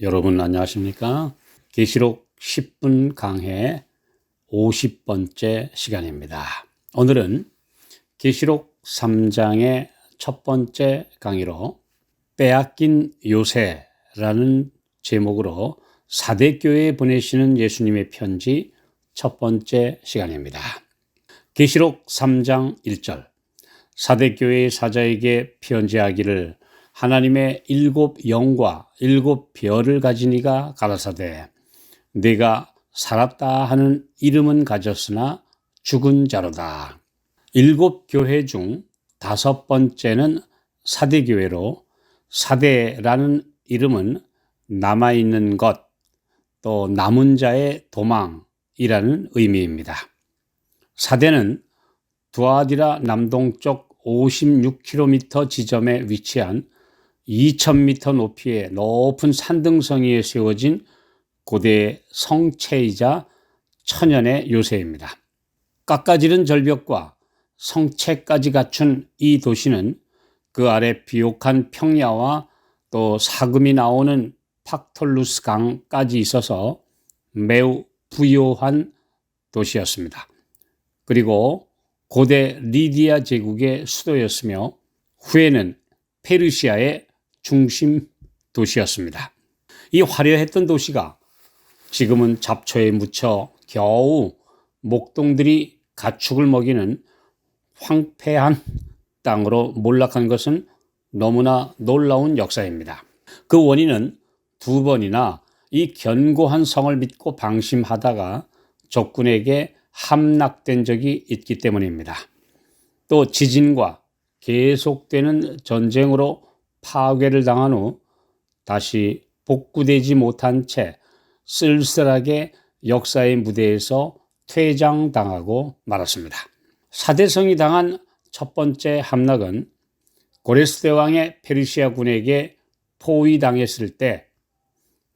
여러분 안녕하십니까? 계시록 10분 강해 50번째 시간입니다. 오늘은 계시록 3장의 첫 번째 강의로 빼앗긴 요새라는 제목으로 사대교회에 보내시는 예수님의 편지 첫 번째 시간입니다. 계시록 3장 1절 사대교회의 사자에게 편지하기를 하나님의 7 영과 7 별을 가진 이가 가라사대 네가 살았다 하는 이름은 가졌으나 죽은 자로다. 7 교회 중 5번째는 사대교회로 사대라는 이름은 남아있는 것, 또 남은 자의 도망이라는 의미입니다. 사대는 두아디라 남동쪽 56km 지점에 위치한 2000m 높이의 높은 산등성이에 세워진 고대 성체이자 천연의 요새입니다. 깎아지른 절벽과 성체까지 갖춘 이 도시는 그 아래 비옥한 평야와 또 사금이 나오는 팍톨루스 강까지 있어서 매우 부유한 도시였습니다. 그리고 고대 리디아 제국의 수도였으며 후에는 페르시아의 중심 도시였습니다. 이 화려했던 도시가 지금은 잡초에 묻혀 겨우 목동들이 가축을 먹이는 황폐한 땅으로 몰락한 것은 너무나 놀라운 역사입니다. 그 원인은 2번이나 이 견고한 성을 믿고 방심하다가 적군에게 함락된 적이 있기 때문입니다. 또 지진과 계속되는 전쟁으로 파괴를 당한 후 다시 복구되지 못한 채 쓸쓸하게 역사의 무대에서 퇴장당하고 말았습니다. 사대성이 당한 첫 번째 함락은 고레스 대왕의 페르시아 군에게 포위당했을 때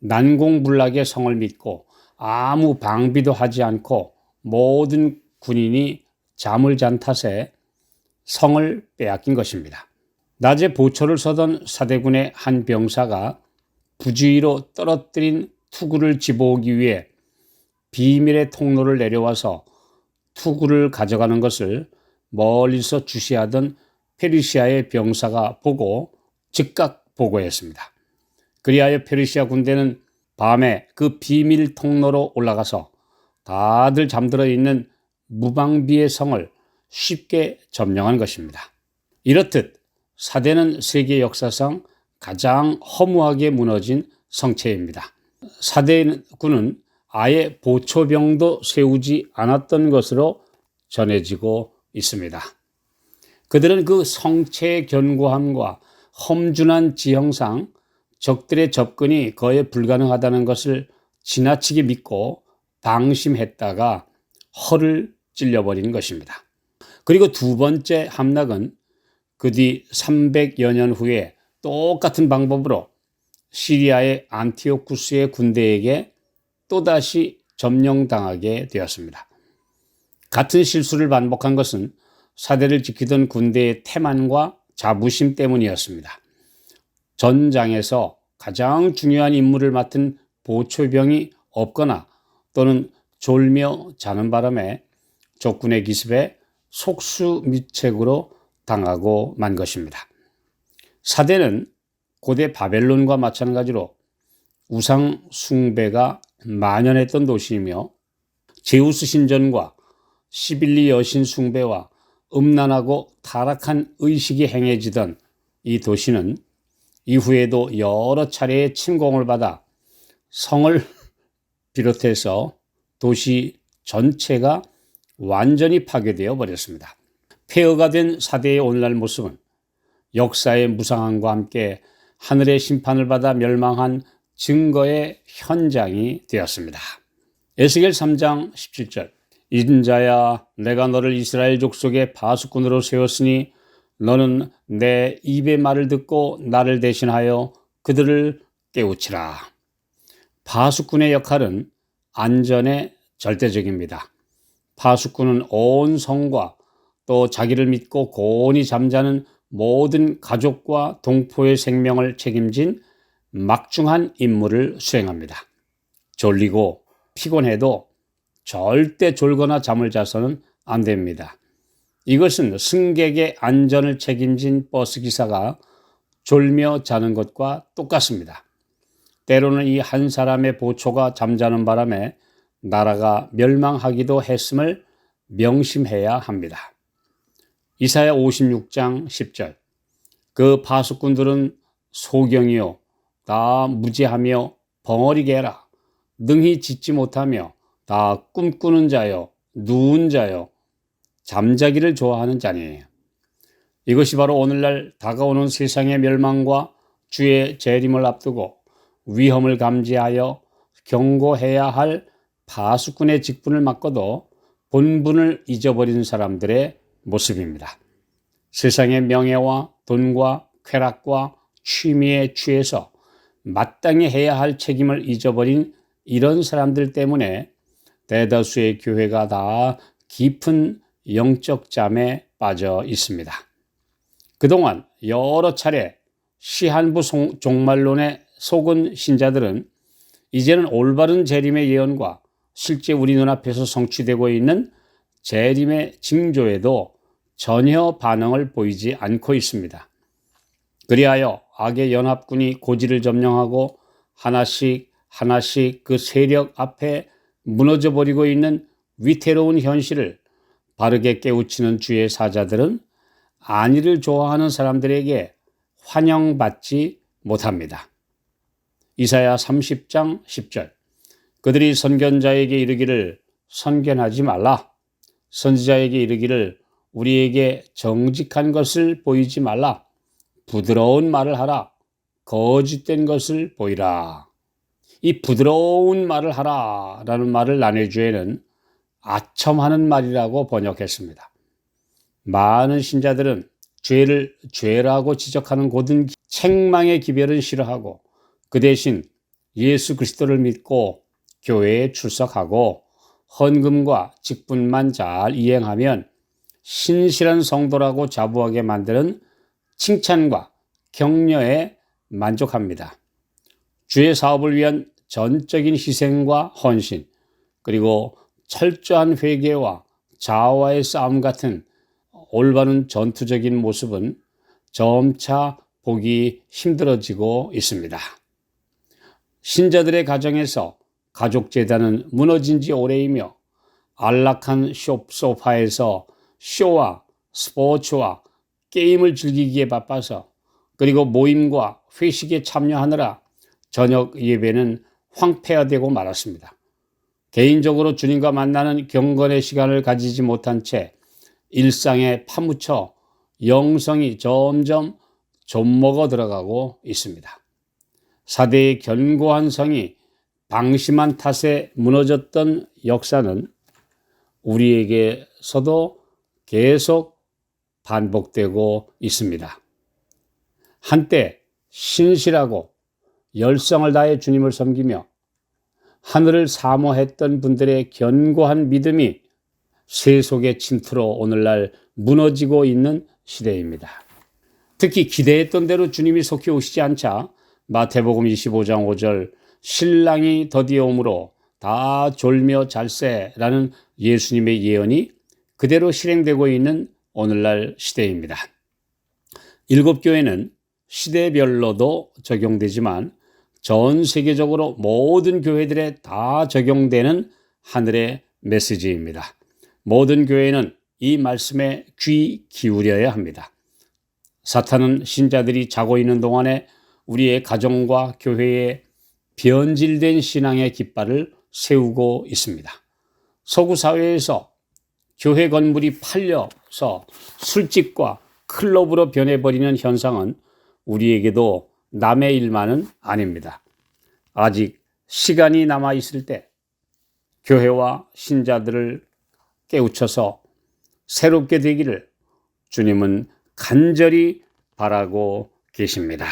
난공불락의 성을 믿고 아무 방비도 하지 않고 모든 군인이 잠을 잔 탓에 성을 빼앗긴 것입니다. 낮에 보초를 서던 사대군의 한 병사가 부주의로 떨어뜨린 투구를 집어오기 위해 비밀의 통로를 내려와서 투구를 가져가는 것을 멀리서 주시하던 페르시아의 병사가 보고 즉각 보고했습니다. 그리하여 페르시아 군대는 밤에 그 비밀 통로로 올라가서 다들 잠들어 있는 무방비의 성을 쉽게 점령한 것입니다. 이렇듯 사대는 세계 역사상 가장 허무하게 무너진 성체입니다. 사대군은 아예 보초병도 세우지 않았던 것으로 전해지고 있습니다. 그들은 그 성체의 견고함과 험준한 지형상 적들의 접근이 거의 불가능하다는 것을 지나치게 믿고 방심했다가 허를 찔려버린 것입니다. 그리고 2번째 함락은 그 뒤 300여 년 후에 똑같은 방법으로 시리아의 안티오쿠스의 군대에게 또다시 점령당하게 되었습니다. 같은 실수를 반복한 것은 사대를 지키던 군대의 태만과 자부심 때문이었습니다. 전장에서 가장 중요한 임무를 맡은 보초병이 없거나 또는 졸며 자는 바람에 적군의 기습에 속수무책으로 당하고 만 것입니다. 사대는 고대 바벨론과 마찬가지로 우상 숭배가 만연했던 도시이며 제우스 신전과 시빌리 여신 숭배와 음란하고 타락한 의식이 행해지던 이 도시는 이후에도 여러 차례의 침공을 받아 성을 비롯해서 도시 전체가 완전히 파괴되어 버렸습니다. 폐허가 된 사대의 오늘날 모습은 역사의 무상함과 함께 하늘의 심판을 받아 멸망한 증거의 현장이 되었습니다. 에스겔 3장 17절 인자야 내가 너를 이스라엘 족속의 파수꾼으로 세웠으니 너는 내 입의 말을 듣고 나를 대신하여 그들을 깨우치라. 파수꾼의 역할은 안전에 절대적입니다. 파수꾼은 온 성과 또 자기를 믿고 고온히 잠자는 모든 가족과 동포의 생명을 책임진 막중한 임무를 수행합니다. 졸리고 피곤해도 절대 졸거나 잠을 자서는 안 됩니다. 이것은 승객의 안전을 책임진 버스기사가 졸며 자는 것과 똑같습니다. 때로는 이 한 사람의 보초가 잠자는 바람에 나라가 멸망하기도 했음을 명심해야 합니다. 이사야 56장 10절. 그 파수꾼들은 소경이요 다 무지하며 벙어리게 해라. 능히 짓지 못하며 다 꿈꾸는 자요 누운 자요 잠자기를 좋아하는 자니에요. 이것이 바로 오늘날 다가오는 세상의 멸망과 주의 재림을 앞두고 위험을 감지하여 경고해야 할 파수꾼의 직분을 맡고도 본분을 잊어버린 사람들의 모습입니다. 세상의 명예와 돈과 쾌락과 취미에 취해서 마땅히 해야 할 책임을 잊어버린 이런 사람들 때문에 대다수의 교회가 다 깊은 영적 잠에 빠져 있습니다. 그동안 여러 차례 시한부 종말론에 속은 신자들은 이제는 올바른 재림의 예언과 실제 우리 눈앞에서 성취되고 있는 재림의 징조에도 전혀 반응을 보이지 않고 있습니다. 그리하여 악의 연합군이 고지를 점령하고 하나씩 그 세력 앞에 무너져 버리고 있는 위태로운 현실을 바르게 깨우치는 주의 사자들은 안위를 좋아하는 사람들에게 환영받지 못합니다. 이사야 30장 10절. 그들이 선견자에게 이르기를 선견하지 말라. 선지자에게 이르기를 우리에게 정직한 것을 보이지 말라. 부드러운 말을 하라. 거짓된 것을 보이라. 이 부드러운 말을 하라 라는 말을 난해주에는 아첨하는 말이라고 번역했습니다. 많은 신자들은 죄를 죄라고 지적하는 고든 책망의 기별은 싫어하고 그 대신 예수 그리스도를 믿고 교회에 출석하고 헌금과 직분만 잘 이행하면 신실한 성도라고 자부하게 만드는 칭찬과 격려에 만족합니다. 주의 사업을 위한 전적인 희생과 헌신, 그리고 철저한 회개와 자아와의 싸움 같은 올바른 전투적인 모습은 점차 보기 힘들어지고 있습니다. 신자들의 가정에서 가족재단은 무너진 지 오래이며 안락한 소파에서 쇼와 스포츠와 게임을 즐기기에 바빠서 그리고 모임과 회식에 참여하느라 저녁 예배는 황폐화되고 말았습니다. 개인적으로 주님과 만나는 경건의 시간을 가지지 못한 채 일상에 파묻혀 영성이 점점 좀먹어 들어가고 있습니다. 사대의 견고한 성이 방심한 탓에 무너졌던 역사는 우리에게서도 계속 반복되고 있습니다. 한때 신실하고 열성을 다해 주님을 섬기며 하늘을 사모했던 분들의 견고한 믿음이 세속의 침투로 오늘날 무너지고 있는 시대입니다. 특히 기대했던 대로 주님이 속히 오시지 않자 마태복음 25장 5절 신랑이 더디어 오므로 다 졸며 잘세라는 예수님의 예언이 그대로 실행되고 있는 오늘날 시대입니다. 일곱 교회는 시대별로도 적용되지만 전 세계적으로 모든 교회들에 다 적용되는 하늘의 메시지입니다. 모든 교회는 이 말씀에 귀 기울여야 합니다. 사탄은 신자들이 자고 있는 동안에 우리의 가정과 교회에 변질된 신앙의 깃발을 세우고 있습니다. 서구 사회에서 교회 건물이 팔려서 술집과 클럽으로 변해버리는 현상은 우리에게도 남의 일만은 아닙니다. 아직 시간이 남아있을 때 교회와 신자들을 깨우쳐서 새롭게 되기를 주님은 간절히 바라고 계십니다.